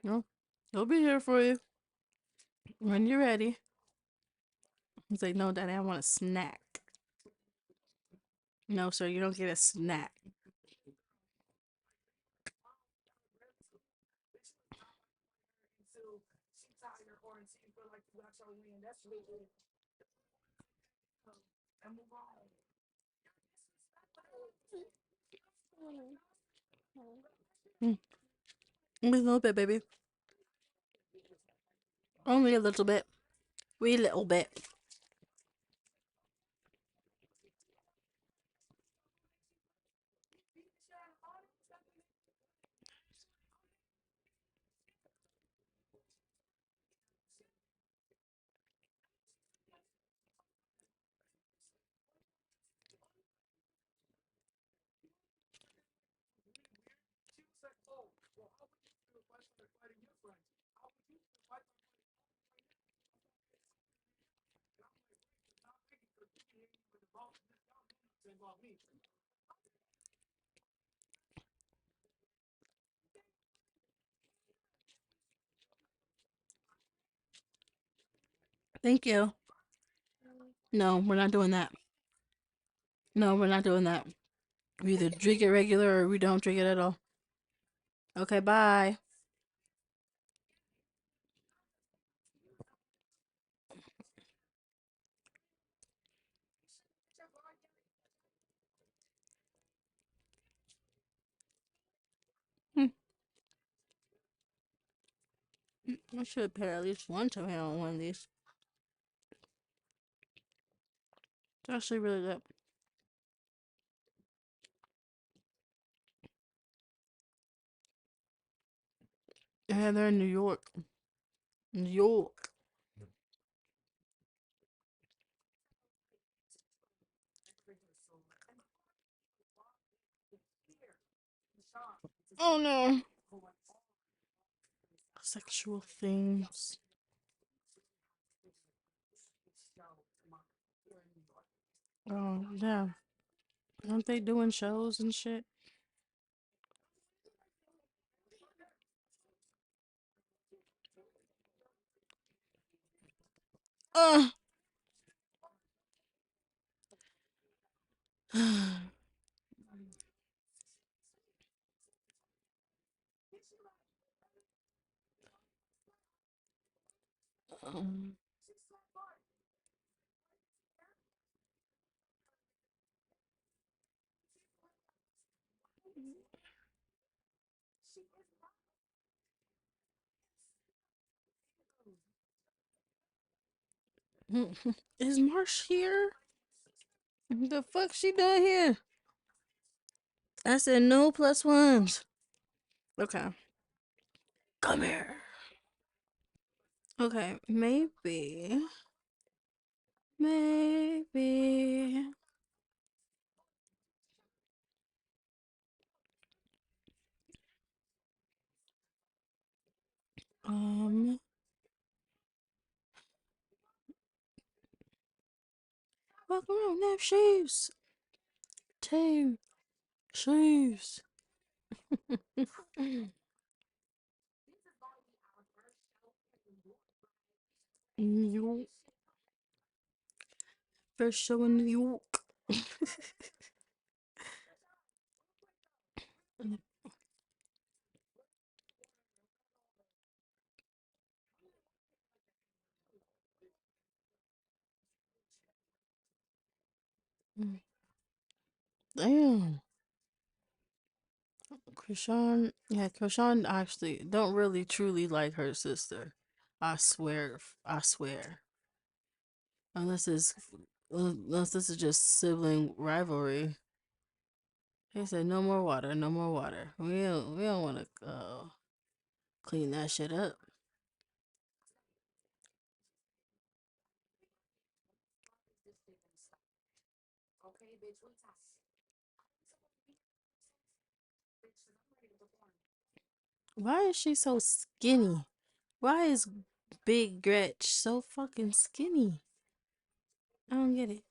No, he'll be here for you when you're ready. He's like, no, Daddy, I want a snack. No, sir, you don't get a snack. Mm. Only a little bit, baby. Only a little bit. Wee little bit. Thank you. No, we're not doing that. No, we're not doing that. We either drink it regular or we don't drink it at all. Okay, bye. Hmm. I should pair at least one tomato on one of these. It's actually really good. Yeah, they're in New York. New York. Oh no. Sexual things. Oh, yeah. Aren't they doing shows and shit? Uh. um, is Marsh here? The fuck she doing here? I said no plus ones. Okay. Come here. Okay, maybe. Maybe. Um, Welcome around, have shoes. Two shoes. New York. First show in New York. Damn. Krishan, yeah, Krishan actually don't really truly like her sister. I swear, I swear. Unless it's, unless this is just sibling rivalry. He said, "No more water, no more water. We don't want to clean that shit up." Why is she so skinny? Why is Big Gretch so fucking skinny? I don't get it.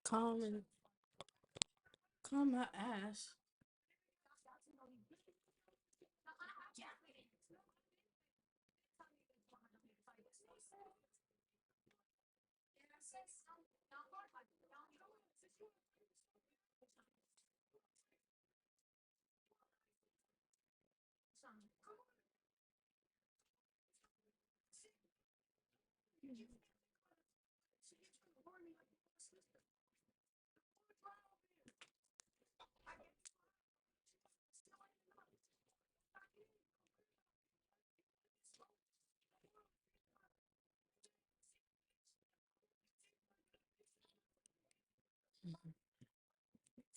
Calm and calm my ass.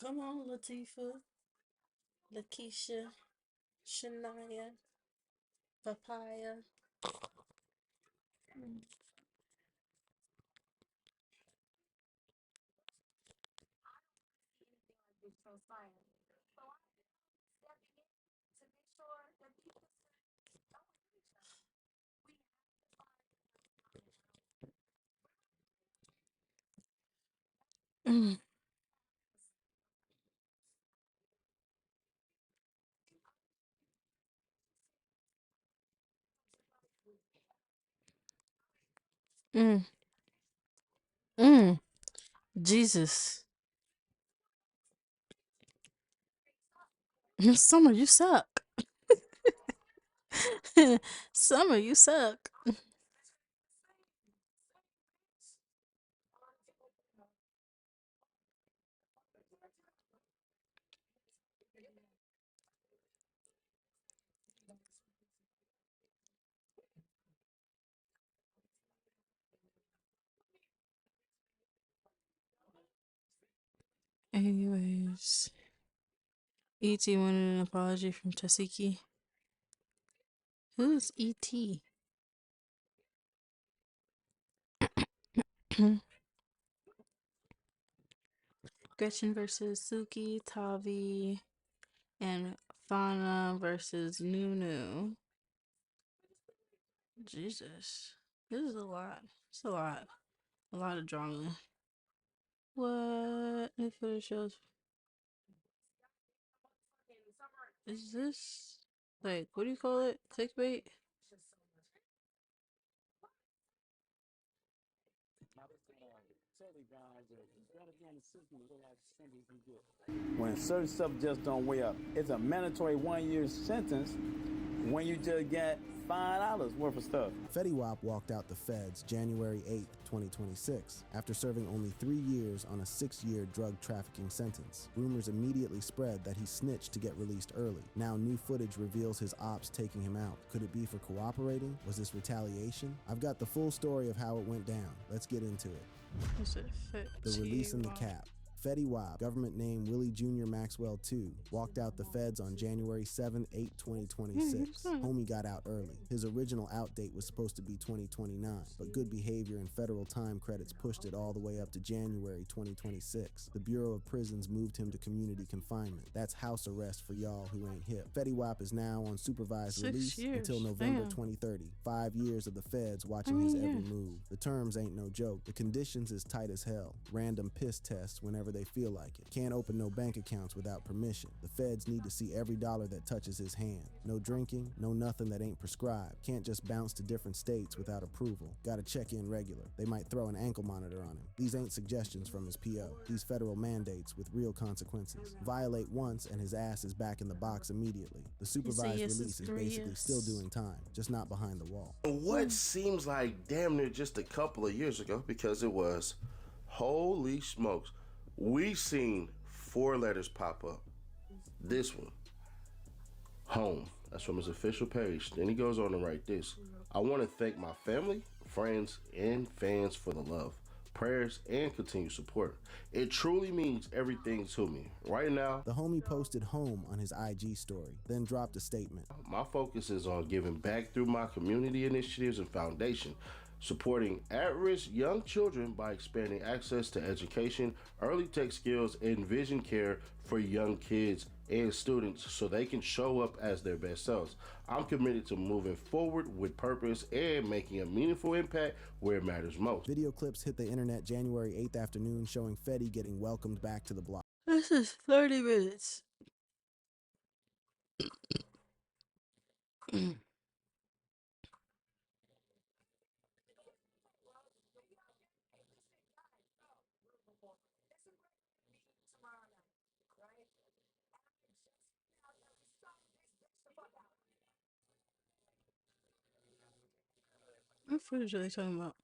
Come on, Latifah, Lakeisha, Shania, Papaya. Mm, mm, mm. Jesus. Summer, you suck. Summer, you suck. Anyways, E.T. wanted an apology from Tasiki. Who's E.T.? Gretchen versus Suki, Tavi, and Fauna versus Nunu. Jesus. This is a lot. It's a lot. A lot of drama. What? New footage shows. Is this like what do you call it? Clickbait? When certain stuff just don't weigh up, it's a mandatory 1-year sentence when you just get $5 worth of stuff. Fetty Wap walked out the feds January 8, 2026, after serving only 3 years on a 6-year drug trafficking sentence. Rumors immediately spread that he snitched to get released early. Now new footage reveals his ops taking him out. Could it be for cooperating? Was this retaliation? I've got the full story of how it went down. Let's get into it. Is it The release and the Wap? cap. Fetty Wap, government name Willie Jr. Maxwell II, walked out the feds on January 7, 8, 2026. Homie got out early. His original out date was supposed to be 2029, but good behavior and federal time credits pushed it all the way up to January 2026. The Bureau of Prisons moved him to community confinement. That's house arrest for y'all who ain't hip. Fetty Wap is now on supervised 6 release years. until November Damn. 2030. 5 years of the feds watching his every move. The terms ain't no joke. The conditions is tight as hell. Random piss tests whenever they feel like it. Can't open no bank accounts without permission. The feds need to see every dollar that touches his hand. No drinking, no nothing that ain't prescribed. Can't just bounce to different states without approval. Gotta check in regular. They might throw an ankle monitor on him. These ain't suggestions from his PO. These federal mandates with real consequences. Violate once and his ass is back in the box immediately. The supervised yes, release it's is 3 basically years. still doing time, just not behind the wall. What seems like damn near just a couple of years ago, because it was, holy smokes, we seen 4 letters pop up. This one, home. That's from his official page. Then he goes on to write this. I want to thank my family, friends, and fans for the love, prayers, and continued support. It truly means everything to me. Right now, The homie posted home on his IG story, then dropped a statement. my focus is on giving back through my community initiatives and foundation. supporting at-risk young children by expanding access to education, early tech skills, and vision care for young kids and students so they can show up as their best selves. I'm committed to moving forward with purpose and making a meaningful impact where it matters most. Video clips hit the internet January 8th afternoon showing Fetty getting welcomed back to the block. This is 30 minutes. What footage are they talking about?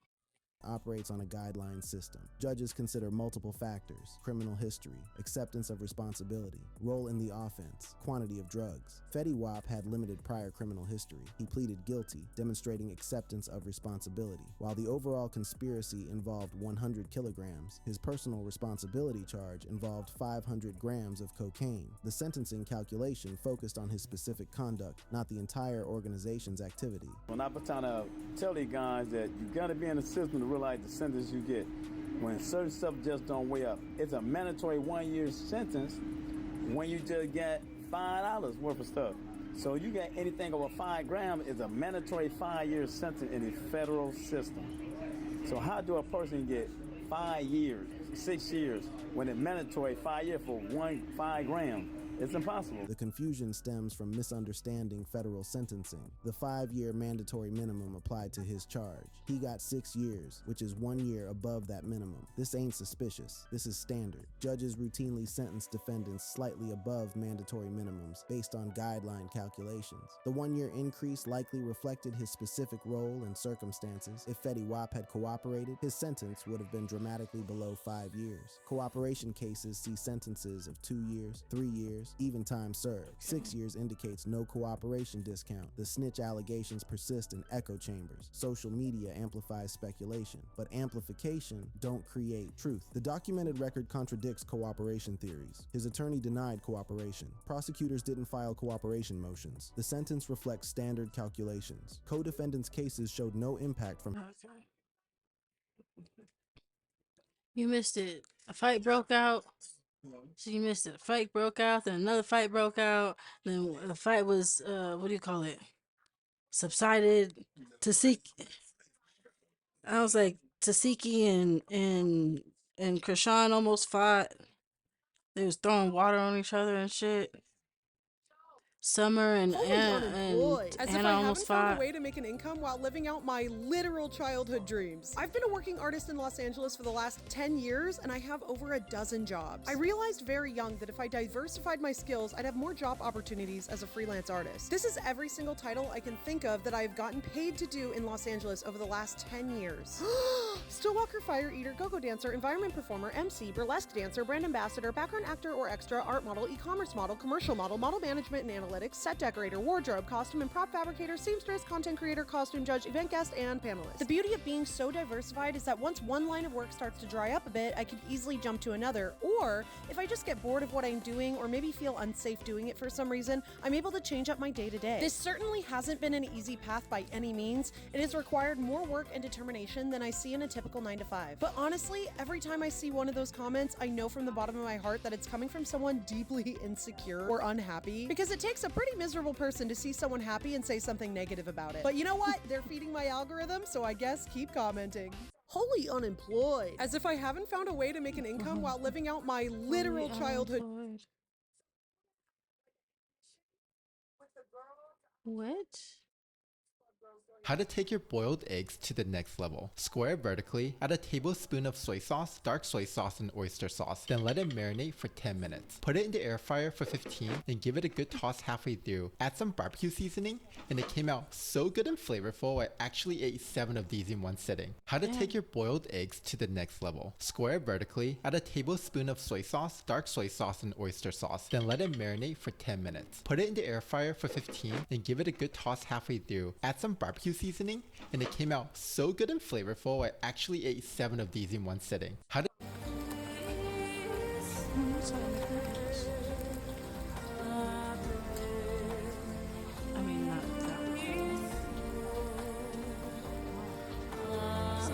Operates on a guideline system. Judges consider multiple factors: criminal history, acceptance of responsibility, role in the offense, quantity of drugs. Fetty Wap had limited prior criminal history. He pleaded guilty, demonstrating acceptance of responsibility. While the overall conspiracy involved 100 kilograms, his personal responsibility charge involved 500 grams of cocaine. The sentencing calculation focused on his specific conduct, not the entire organization's activity. When I was trying to tell these guys that you gotta be in the system to realize the sentence you get. When certain stuff just don't weigh up, it's a mandatory 1 year sentence when you just get $5 worth of stuff. So you get anything over 5 grams is a mandatory 5 year sentence in the federal system. So how do a person get 5 years, 6 years, when it's mandatory 5 years for 5 grams? It's impossible. The confusion stems from misunderstanding federal sentencing. The 5-year mandatory minimum applied to his charge. He got 6 years, which is 1 year above that minimum. This ain't suspicious. This is standard. Judges routinely sentence defendants slightly above mandatory minimums based on guideline calculations. The 1 year increase likely reflected his specific role and circumstances. If Fetty Wap had cooperated, his sentence would have been dramatically below 5 years. Cooperation cases see sentences of 2 years, 3 years, even time served. 6 years indicates no cooperation discount. The snitch allegations persist in echo chambers. Social media amplifies speculation, but amplification don't create truth. The documented record contradicts cooperation theories. His attorney denied cooperation. Prosecutors didn't file cooperation motions. The sentence reflects standard calculations. Co-defendants' cases showed no impact from Okay. You missed it. A fight broke out. So you missed it. A fight broke out, then another fight broke out. Then the fight was, what do you call it? Subsided. Tasiki. I was like, Tasiki and Krishan almost fought. They was throwing water on each other and shit. Summer and As if Anna I almost haven't found fought. a way to make an income while living out my literal childhood dreams. I've been a working artist in Los Angeles for the last 10 years, and I have over a dozen jobs. I realized very young that if I diversified my skills, I'd have more job opportunities as a freelance artist. This is every single title I can think of that I've gotten paid to do in Los Angeles over the last 10 years. Stillwalker, fire eater, go-go dancer, environment performer, MC, burlesque dancer, brand ambassador, background actor or extra, art model, e-commerce model, commercial model, model management and analytics, set decorator, wardrobe, costume and prop fabricator, seamstress, content creator, costume judge, event guest, and panelist. The beauty of being so diversified is that once one line of work starts to dry up a bit, I can easily jump to another, or if I just get bored of what I'm doing or maybe feel unsafe doing it for some reason, I'm able to change up my day-to-day. This certainly hasn't been an easy path by any means. It has required more work and determination than I see in a typical 9-to-5. But honestly, every time I see one of those comments, I know from the bottom of my heart that it's coming from someone deeply insecure or unhappy, because it takes a pretty miserable person to see someone happy and say something negative about it. But you know what? They're feeding my algorithm, so I guess keep commenting. Wholly unemployed. As if I haven't found a way to make an income while living out my literal childhood. What? How to take your boiled eggs to the next level. Square vertically, add a tablespoon of soy sauce, dark soy sauce, and oyster sauce. Then let it marinate for 10 minutes. Put it in the air fryer for 15, then give it a good toss halfway through. Add some barbecue seasoning, and it came out so good and flavorful I actually ate 7 of these in one sitting. How to take your boiled eggs to the next level. Square vertically, add a tablespoon of soy sauce, dark soy sauce, and oyster sauce. Then let it marinate for 10 minutes. Put it in the air fryer for 15, then give it a good toss halfway through. Add some barbecue seasoning, and it came out so good and flavorful I actually ate 7 of these in one sitting. How to